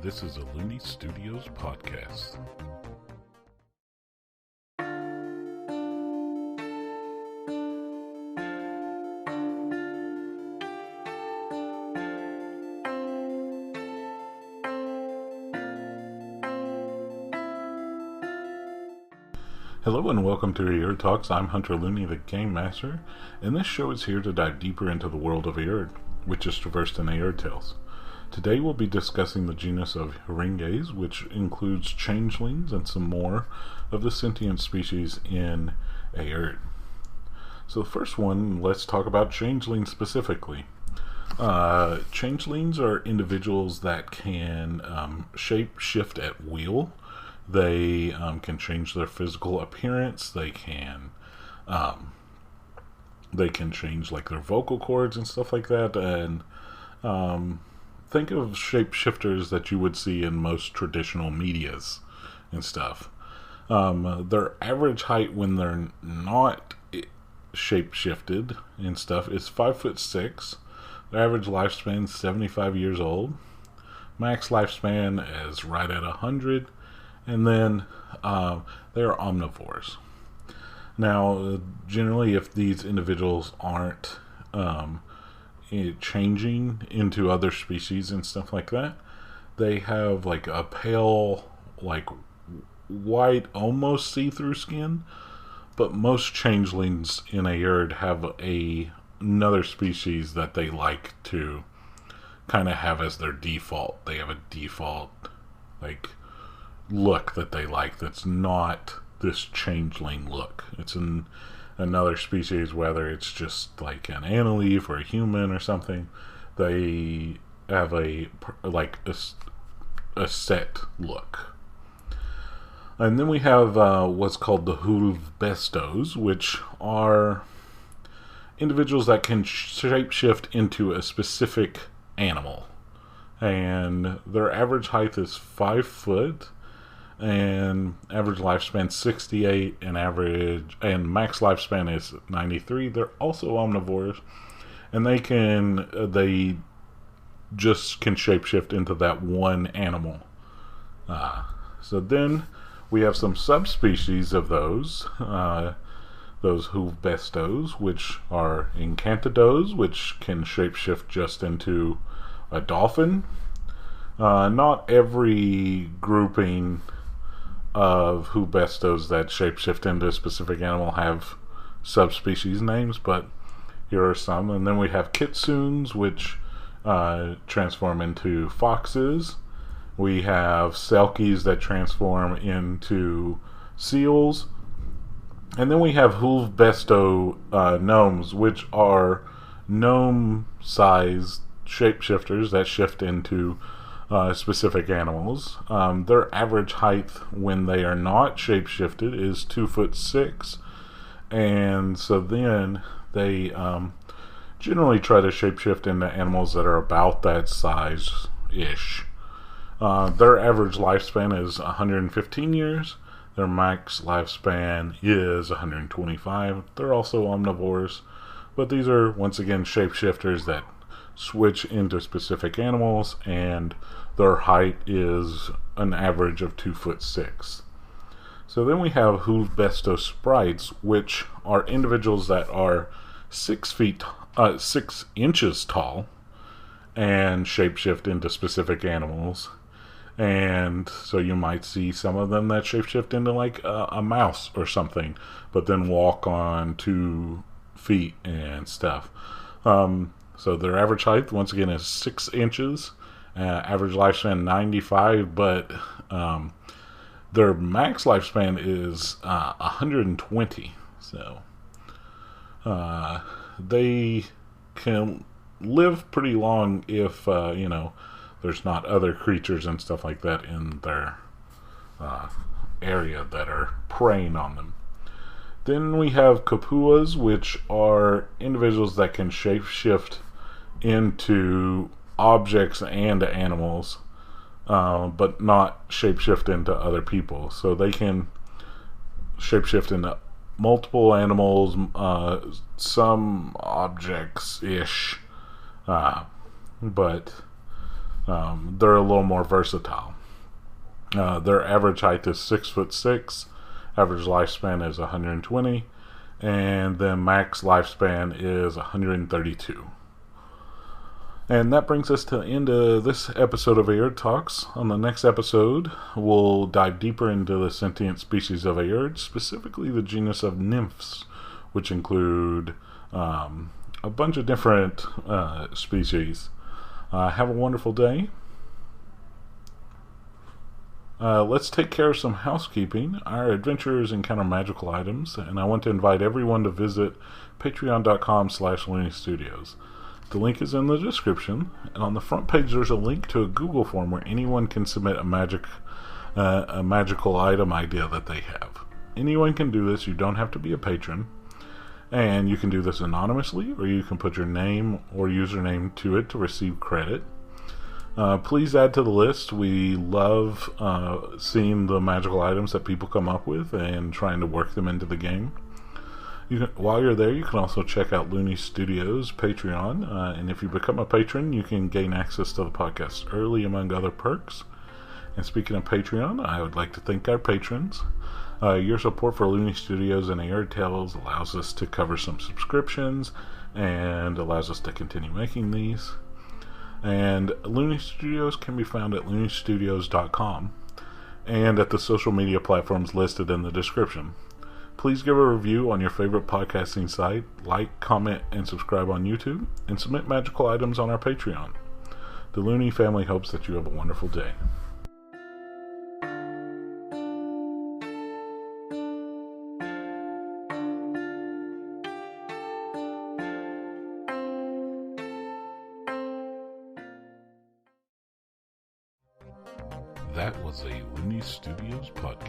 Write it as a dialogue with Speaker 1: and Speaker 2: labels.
Speaker 1: This is a Looney Studios podcast. Hello and welcome to Aerde Talks. I'm Hunter Looney, the Game Master, and this show is here to dive deeper into the world of Aerde, which is traversed in Aerde Tales. Today we'll be discussing the genus of Huringas, which includes changelings and some more of the sentient species in Aerde. So the first one, let's talk about changelings specifically. Changelings are individuals that can shape shift at will. They can change their physical appearance. They can change like their vocal cords and stuff like that. And think of shapeshifters that you would see in most traditional medias and stuff. Their average height when they're not shapeshifted and stuff is 5'6". Their average lifespan is 75 years old. Max lifespan is right at 100. And then they are omnivores. Now, generally, if these individuals aren't changing into other species and stuff like that, they have like a pale, like white, almost see-through skin. But most changelings in Aerde have another species that they like to kind of have as their default. They have a default like look that they like that's not this changeling look. It's another species, whether it's just like an analeaf or a human or something. They have a set look. And then we have what's called the Huringas, which are individuals that can shapeshift into a specific animal. And their average height is 5 foot. And average lifespan 68, and max lifespan is 93. They're also omnivores, and they just can shapeshift into that one animal. So then we have some subspecies of those Huringas, which are Encantados, which can shapeshift just into a dolphin. Not every grouping of Huringas that shapeshift into a specific animal have subspecies names, but here are some. And then we have kitsunes, which transform into foxes. We have selkies that transform into seals. And then we have Huringas gnomes, which are gnome-sized shapeshifters that shift into specific animals. Their average height when they are not shapeshifted is 2'6", and so then they generally try to shapeshift into animals that are about that size-ish. Their average lifespan is 115 years. Their max lifespan is 125. They're also omnivores, but these are once again shapeshifters that switch into specific animals, and their height is an average of 2'6". So then we have Huringas sprites, which are individuals that are 6 inches tall and shapeshift into specific animals. And so you might see some of them that shapeshift into like a mouse or something, but then walk on 2 feet and stuff. So their average height, once again, is 6 inches. Average lifespan 95, but their max lifespan is 120. So they can live pretty long if there's not other creatures and stuff like that in their area that are preying on them. Then we have Kupuas, which are individuals that can shapeshift into objects and animals, but not shapeshift into other people. So they can shapeshift into multiple animals, some objects-ish, but they're a little more versatile. Their average height is 6'6", average lifespan is 120, and then max lifespan is 132. And that brings us to the end of this episode of Aerde Talks. On the next episode, we'll dive deeper into the sentient species of Aerde, specifically the genus of nymphs, which include a bunch of different species. Have a wonderful day. Let's take care of some housekeeping. Our adventurers encounter magical items, and I want to invite everyone to visit patreon.com/Looney Studios. The link is in the description, and on the front page there's a link to a Google form where anyone can submit a magical item idea that they have. Anyone can do this. You don't have to be a patron, and you can do this anonymously, or you can put your name or username to it to receive credit. Please add to the list. We love seeing the magical items that people come up with and trying to work them into the game. While you're there, you can also check out Looney Studios Patreon, and if you become a patron, you can gain access to the podcast early, among other perks. And speaking of Patreon, I would like to thank our patrons. Your support for Looney Studios and Aerde Tales allows us to cover some subscriptions and allows us to continue making these. And Looney Studios can be found at looneystudios.com and at the social media platforms listed in the description. Please give a review on your favorite podcasting site, like, comment, and subscribe on YouTube, and submit magical items on our Patreon. The Looney family hopes that you have a wonderful day. That was a Looney Studios podcast.